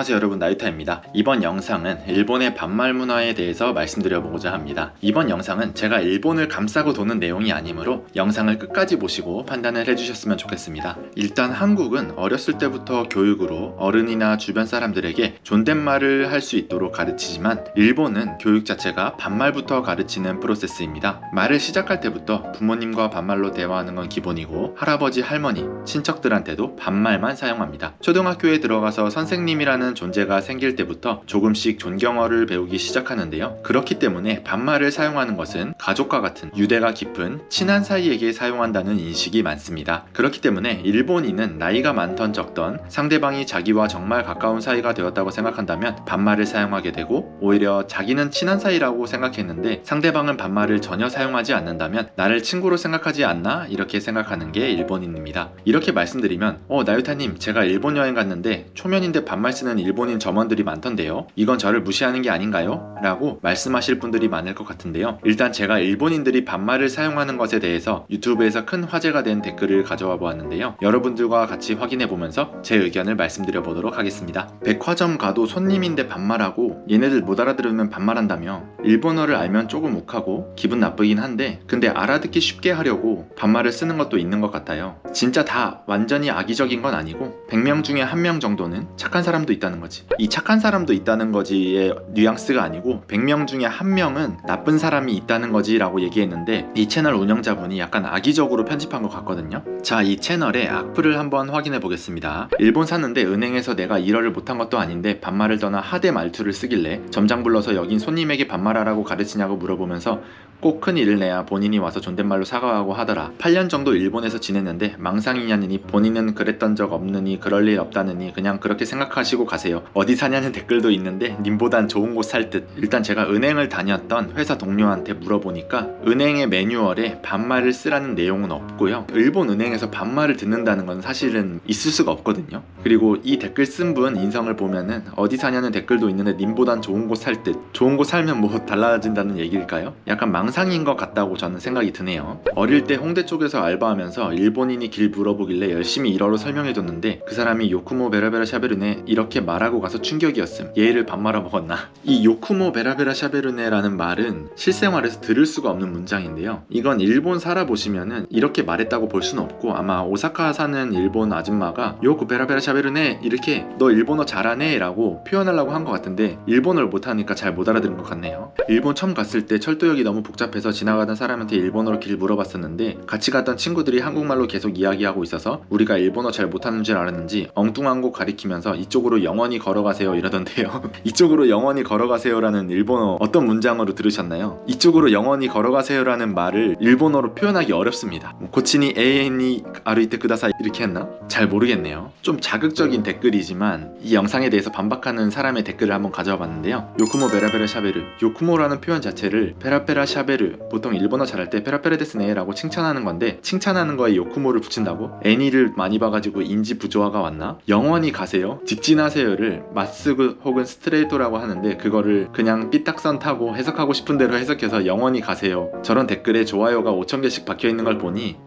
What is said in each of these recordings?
안녕하세요 여러분, 나유타입니다. 이번 영상은 일본의 반말 문화에 대해서 말씀드려보고자 합니다. 이번 영상은 제가 일본을 감싸고 도는 내용이 아니므로 영상을 끝까지 보시고 판단을 해주셨으면 좋겠습니다. 일단 한국은 어렸을 때부터 교육으로 어른이나 주변 사람들에게 존댓말을 할 수 있도록 가르치지만 일본은 교육 자체가 반말부터 가르치는 프로세스입니다. 말을 시작할 때부터 부모님과 반말로 대화하는 건 기본이고 할아버지, 할머니, 친척들한테도 반말만 사용합니다. 초등학교에 들어가서 선생님이라는 존재가 생길 때부터 조금씩 존경어를 배우기 시작하는데요. 그렇기 때문에 반말을 사용하는 것은 가족과 같은 유대가 깊은 친한 사이에게 사용한다는 인식이 많습니다. 그렇기 때문에 일본인은 나이가 많던 적던 상대방이 자기와 정말 가까운 사이가 되었다고 생각한다면 반말을 사용하게 되고, 오히려 자기는 친한 사이라고 생각했는데 상대방은 반말을 전혀 사용하지 않는다면 나를 친구로 생각하지 않나? 이렇게 생각하는 게 일본인입니다. 이렇게 말씀드리면 나유타님, 제가 일본 여행 갔는데 초면인데 반말 쓰는 일본인 점원들이 많던데요, 이건 저를 무시하는 게 아닌가요? 라고 말씀하실 분들이 많을 것 같은데요. 일단 제가 일본인들이 반말을 사용하는 것에 대해서 유튜브에서 큰 화제가 된 댓글을 가져와 보았는데요. 여러분들과 같이 확인해 보면서 제 의견을 말씀드려 보도록 하겠습니다. 백화점 가도 손님인데 반말하고 얘네들 못 알아들으면 반말한다며, 일본어를 알면 조금 욱하고 기분 나쁘긴 한데 근데 알아듣기 쉽게 하려고 반말을 쓰는 것도 있는 것 같아요. 진짜 다 완전히 악의적인 건 아니고 100명 중에 1명 정도는 착한 사람도 있다는 거지. 이 착한 사람도 있다는 거지의 뉘앙스가 아니고 100명 중에 1명은 나쁜 사람이 있다는 거지 라고 얘기했는데, 이 채널 운영자분이 약간 악의적으로 편집한 것 같거든요. 자, 이 채널의 악플을 한번 확인해 보겠습니다. 일본 사는데 은행에서 내가 일어를 못한 것도 아닌데 반말을 떠나 하대 말투를 쓰길래 점장 불러서 여긴 손님에게 반말하라고 가르치냐고 물어보면서 꼭 큰일을 내야 본인이 와서 존댓말로 사과하고 하더라. 8년 정도 일본에서 지냈는데 망상이냐느니 본인은 그랬던 적 없느니 그럴 일 없다느니 그냥 그렇게 생각하시고 가세요. 어디 사냐는 댓글도 있는데 님보단 좋은 곳 살 듯. 일단 제가 은행을 다녔던 회사 동료한테 물어보니까 은행의 매뉴얼에 반말을 쓰라는 내용은 없고요. 일본 은행에서 반말을 듣는다는 건 사실은 있을 수가 없거든요. 그리고 이 댓글 쓴 분 인성을 보면은 어디 사냐는 댓글도 있는데 님보단 좋은 곳 살 듯. 좋은 곳 살면 뭐 달라진다는 얘기일까요? 약간 망상인 것 같다고 저는 생각이 드네요. 어릴 때 홍대 쪽에서 알바하면서 일본인이 길 물어보길래 열심히 일어로 설명해줬는데 그 사람이 요쿠모 베라베라 샤베르네 이렇게 말하고 가서 충격이었음. 얘를 반말아 먹었나? 이 요쿠모 베라베라 샤베르네라는 말은 실생활에서 들을 수가 없는 문장인데요. 이건 일본 살아보시면은 이렇게 말했다고 볼 수는 없고, 아마 오사카 사는 일본 아줌마가 요쿠 베라베라 샤베르네 이렇게 너 일본어 잘하네 라고 표현하려고 한 것 같은데 일본어를 못하니까 잘 못 알아들은 것 같네요. 일본 처음 갔을 때 철도역이 너무 복잡해서 지나가던 사람한테 일본어로 길 물어봤었는데 같이 갔던 친구들이 한국말로 계속 이야기하고 있어서 우리가 일본어 잘 못하는 줄 알았는지 엉뚱한 곳 가리키면서 이쪽으로 영원히 걸어가세요 이러던데요. 이쪽으로 영원히 걸어가세요 라는 일본어 어떤 문장으로 들으셨나요? 이쪽으로 영원히 걸어가세요 라는 말을 일본어로 표현하기 어렵습니다. 고치니 에이니 아루이테 쿠다사이 이렇게 했나? 잘 모르겠네요. 좀 자극적인 댓글이지만 이 영상에 대해서 반박하는 사람의 댓글을 한번 가져와 봤는데요. 요쿠모 베라베라 샤베르, 요쿠모라는 표현 자체를 페라페라 샤베르, 보통 일본어 잘할 때 페라페라 데스네 라고 칭찬하는 건데 칭찬하는 거에 요쿠모를 붙인다고? 애니를 많이 봐가지고 인지 부조화가 왔나? 영원히 가세요? 직진하세요를 마쓰그 혹은 스트레이토라고 하는데 그거를 그냥 삐딱선 타고 해석하고 싶은 대로 해석해서 영원히 가세요. 저런 댓글에 좋아요가 5,000개씩 박혀있는 걸 보니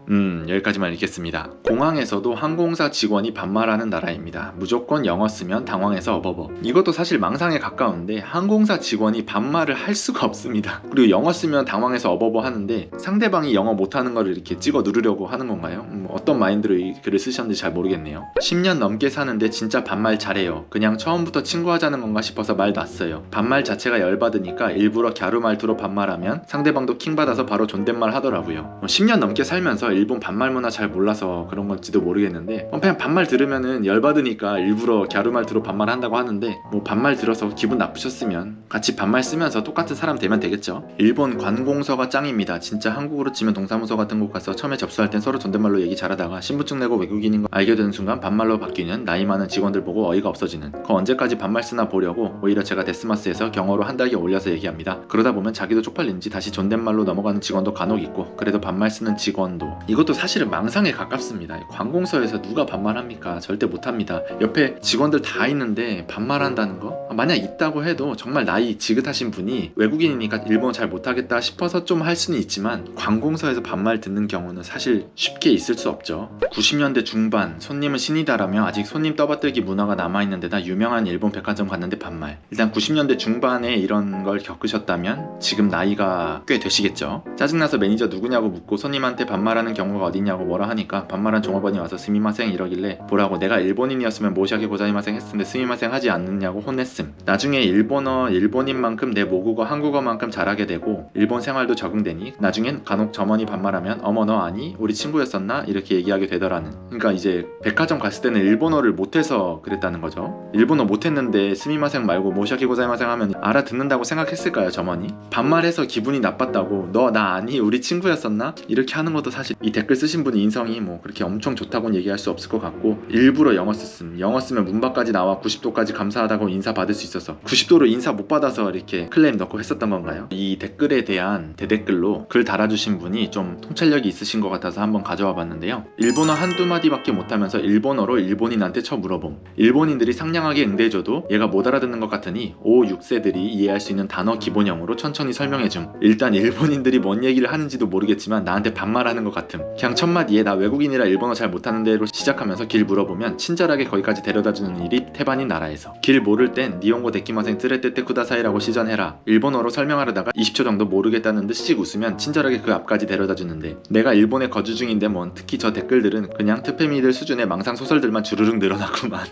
여기까지만 읽겠습니다. 공항에서도 항공사 직원이 반말하는 나라입니다. 무조건 영어 쓰면 당황해서 어버버. 이것도 사실 망상에 가까운데 항공사 직원이 반말을 할 수가 없습니다. 그리고 영어 쓰면 당황해서 어버버 하는데 상대방이 영어 못하는 거를 이렇게 찍어 누르려고 하는 건가요? 어떤 마인드로 이 글을 쓰셨는지 잘 모르겠네요. 10년 넘게 사는데 진짜 반말 잘해요. 그냥 처음부터 친구하자는 건가 싶어서 말 놨어요. 반말 자체가 열받으니까 일부러 갸루 말투로 반말하면 상대방도 킹받아서 바로 존댓말 하더라고요. 10년 넘게 살면서 일본 반말 문화 잘 몰라서 그런 건지도 모르겠는데 그냥 반말 들으면은 열받으니까 일부러 갸루 말투로 반말한다고 하는데 뭐 반말 들어서 기분 나쁘셨으면 같이 반말 쓰면서 똑같은 사람 되면 되겠죠. 일본 관공서가 짱입니다. 진짜 한국으로 치면 동사무소 같은 곳 가서 처음에 접수할 땐 서로 존댓말로 얘기 잘하다가 신분증 내고 외국인인 거 알게 되는 순간 반말로 바뀌는 나이 많은 직원들 보고 어이가 없어지는. 그거 언제까지 반말 쓰나 보려고 오히려 제가 데스마스에서 경어로 한 달게 올려서 얘기합니다. 그러다 보면 자기도 쪽팔린지 다시 존댓말로 넘어가는 직원도 간혹 있고, 그래도 반말 쓰는 직원도. 이것도 사실은 망상에 가깝습니다. 관공서에서 누가 반말합니까? 절대 못합니다. 옆에 직원들 다 있는데 반말한다는 거? 만약 있다고 해도 정말 나이 지긋하신 분이 외국인이니까 일본어 잘 못하겠다 싶어서 좀 할 수는 있지만 관공서에서 반말 듣는 경우는 사실 쉽게 있을 수 없죠. 90년대 중반 손님은 신이다라며 아직 손님 떠받들기 문화가 남아있는 데다 유명한 일본 백화점 갔는데 반말. 일단 90년대 중반에 이런 걸 겪으셨다면 지금 나이가 꽤 되시겠죠. 짜증나서 매니저 누구냐고 묻고 손님한테 반말하는 경우가 어딨냐고 뭐라 하니까 반말한 종업원이 와서 스미마생 이러길래 뭐라고 내가 일본인이었으면 모시하게 고자이마생 했을 텐데 스미마생 하지 않느냐고 혼냈음. 나중에 일본인만큼 내 모국어 한국어만큼 잘하게 되고 일본 생활도 적응되니 나중엔 간혹 점원이 반말하면 어머 너 아니? 우리 친구였었나? 이렇게 얘기하게 되더라는. 그러니까 이제 백화점 갔을 때는 일본어를 못해서 그랬다는 거죠. 일본어 못했는데 스미마생 말고 모시아키 고자이마생 하면 알아듣는다고 생각했을까요 점원이? 반말해서 기분이 나빴다고 너 나 아니? 우리 친구였었나? 이렇게 하는 것도 사실 이 댓글 쓰신 분이 인성이 뭐 그렇게 엄청 좋다고는 얘기할 수 없을 것 같고 일부러 영어 썼음. 영어 쓰면 문 밖까지 나와 90도까지 감사하다고 인사 받을 수 있어서 90도로 인사 못 받아서 이렇게 클레임 넣고 했었던 건가요? 이 댓글에 대한 대댓글로 글 달아주신 분이 좀 통찰력이 있으신 것 같아서 한번 가져와 봤는데요. 일본어 한두 마디밖에 못하면서 일본어로 일본인한테 물어봄. 일본인들이 상냥하게 응대해줘도 얘가 못 알아듣는 것 같으니 5, 6세들이 이해할 수 있는 단어 기본형으로 천천히 설명해줌. 일단 일본인들이 뭔 얘기를 하는지도 모르겠지만 나한테 반말하는 것 같음. 그냥 첫 마디에 나 외국인이라 일본어 잘 못하는데로 시작하면서 길 물어보면 친절하게 거기까지 데려다주는 일이 태반인 나라에서. 길 모를 땐 니온고 데키마생 쯔레떼떼 쿠다사이라고 시전해라. 일본어로 설명하려다가 20초 정도 모르겠다는 듯 씩 웃으면 친절하게 그 앞까지 데려다주는데 내가 일본에 거주 중인데 뭔. 특히 저 댓글들은 그냥 트페미들 수준의 망상 소설들만 주르륵 늘어나구만.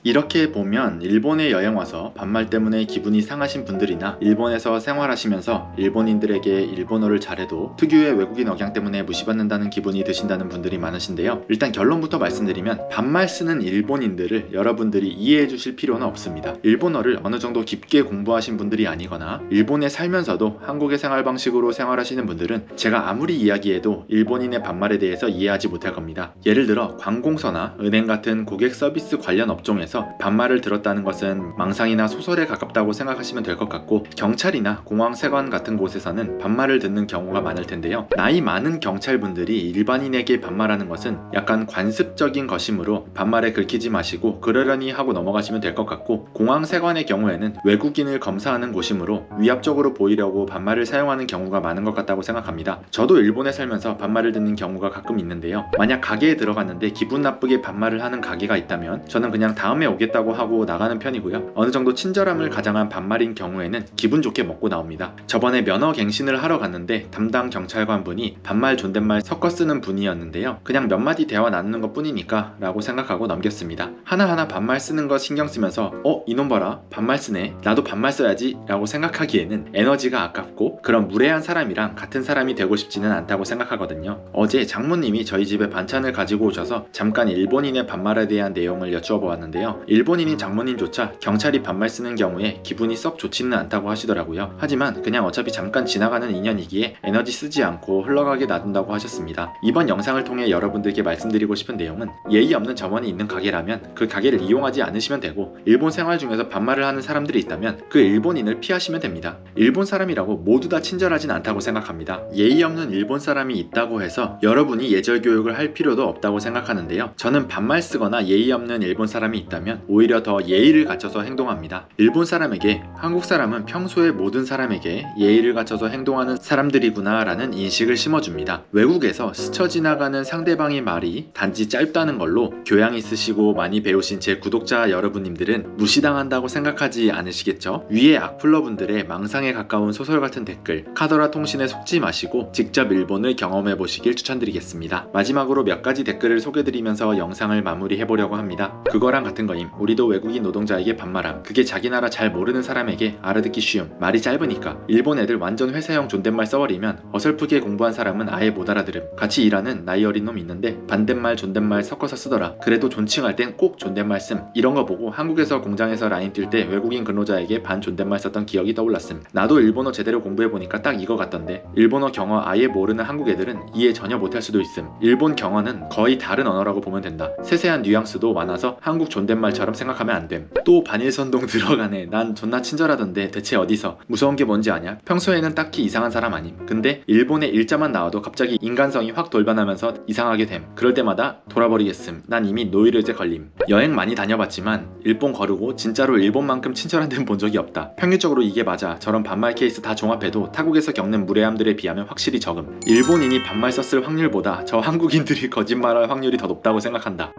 이렇게 보면 일본에 여행 와서 반말 때문에 기분이 상하신 분들이나 일본에서 생활하시면서 일본인들에게 일본어를 잘해도 특유의 외국인 억양 때문에 무시받는다는 기분이 드신다는 분들이 많으신데요. 일단 결론부터 말씀드리면 반말 쓰는 일본인들을 여러분들이 이해해 주실 필요는 없습니다. 일본어를 어느 정도 깊게 공부하신 분들이 아니거나 일본에 살면서도 한국의 생활 방식으로 생활하시는 분들은 제가 아무리 이야기해도 일본인의 반말에 대해서 이해하지 못할 겁니다. 예를 들어 관공서나 은행 같은 고객 서비스 관련 업종에서 반말을 들었다는 것은 망상이나 소설에 가깝다고 생각하시면 될 것 같고 경찰이나 공항 세관 같은 곳에서는 반말을 듣는 경우가 많을 텐데요. 나이 많은 경찰분들이 일반인에게 반말하는 것은 약간 관습적인 것이므로 반말에 긁히지 마시고 그러려니 하고 넘어가시면 될 것 같고 공항 세관의 경우에는 외국인을 검사하는 곳이므로 위압적으로 보이려고 반말을 사용하는 경우가 많은 것 같다고 생각합니다. 저도 일본에 살면서 반말을 듣는 경우가 가끔 있는데요. 만약 가게에 들어갔는데 기분 나쁘게 반말을 하는 가게가 있다면 저는 그냥 다음에 오겠다고 하고 나가는 편이고요. 어느 정도 친절함을 가장한 반말인 경우에는 기분 좋게 먹고 나옵니다. 저번에 면허 갱신을 하러 갔는데 담당 경찰관분이 반말 존댓말 섞어 쓰는 분이었는데요. 그냥 몇 마디 대화 나누는 것 뿐이니까 라고 생각하고 넘겼습니다. 하나하나 반말 쓰는 거 신경 쓰면서 이놈 봐라 반말 쓰네 나도 반말 써야지 라고 생각하기에는 에너지가 아깝고 그런 무례한 사람이랑 같은 사람이 되고 싶지는 않다고 생각하거든요. 어제 장모님이 저희 집에 반찬을 가지고 오셔서 잠깐 일본인의 반말에 대한 내용을 여쭈어 보았는데요. 일본인인 장모님조차 경찰이 반말 쓰는 경우에 기분이 썩 좋지는 않다고 하시더라고요. 하지만 그냥 어차피 잠깐 지나가는 인연이기에 에너지 쓰지 않고 흘러가게 놔둔다고 하셨습니다. 이번 영상을 통해 여러분들께 말씀드리고 싶은 내용은 예의 없는 점원이 있는 가게라면 그 가게를 이용하지 않으시면 되고 일본 생활 중에서 반말을 하는 사람들이 있다면 그 일본인을 피하시면 됩니다. 일본 사람이라고 모두 다 친절하진 않다고 생각합니다. 예의 없는 일본 사람이 있다고 해서 여러분이 예절 교육을 할 필요도 없다고 생각하는데요. 저는 반말 쓰거나 예의 없는 일본 사람이 있다면 오히려 더 예의를 갖춰서 행동합니다. 일본 사람에게 한국 사람은 평소에 모든 사람에게 예의를 갖춰서 행동하는 사람들이구나 라는 인식을 심어줍니다. 외국에서 스쳐 지나가는 상대방의 말이 단지 짧다는 걸로 교양 있으시고 많이 배우신 제 구독자 여러분님들은 무시당한다고 생각하지 않으시겠죠? 위에 악플러분들의 망상에 가까운 소설 같은 댓글 카더라 통신에 속지 마시고 직접 일본을 경험해 보시길 추천드리겠습니다. 마지막으로 몇 가지 댓글을 소개드리면서 영상을 마무리해보려고 합니다. 그거랑 같은 거임. 우리도 외국인 노동자에게 반말함. 그게 자기 나라 잘 모르는 사람에게 알아듣기 쉬움. 말이 짧으니까. 일본 애들 완전 회사형 존댓말 써버리면 어설프게 공부한 사람은 아예 못 알아들음. 같이 일하는 나이 어린 놈 있는데 반댓말 존댓말 섞어서 쓰더라. 그래도 존칭할 땐 꼭 존댓말 씀. 이런 거 보고 한국에서 공장에서 라인 뛸 때 외국인 근로자에게 반 존댓말 썼던 기억이 떠올랐음. 나도 일본어 제대로 공부해보니까 딱 이거 같던데. 일본어 경어 아예 모르는 한국 애들은 이해 전혀 못할 수도 있음. 일본 경어는 거의 다른 언어라고 보면 된다. 세세한 뉘앙스도 많아서 한국 존댓말 말처럼 생각하면 안 됨. 또 반일선동 들어가네. 난 존나 친절하던데 대체 어디서? 무서운 게 뭔지 아냐? 평소에는 딱히 이상한 사람 아님. 근데 일본의 일자만 나와도 갑자기 인간성이 확 돌변하면서 이상하게 됨. 그럴 때마다 돌아버리겠음. 난 이미 노이로제 걸림. 여행 많이 다녀봤지만 일본 거르고 진짜로 일본만큼 친절한 데는 본 적이 없다. 평균적으로 이게 맞아. 저런 반말 케이스 다 종합해도 타국에서 겪는 무례함들에 비하면 확실히 적음. 일본인이 반말 썼을 확률보다 저 한국인들이 거짓말할 확률이 더 높다고 생각한다.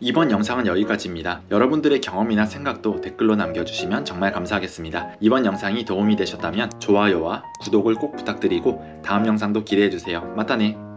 이번 영상은 여기까지입니다. 여러분들의 경험이나 생각도 댓글로 남겨주시면 정말 감사하겠습니다. 이번 영상이 도움이 되셨다면 좋아요와 구독을 꼭 부탁드리고 다음 영상도 기대해주세요. 마타네.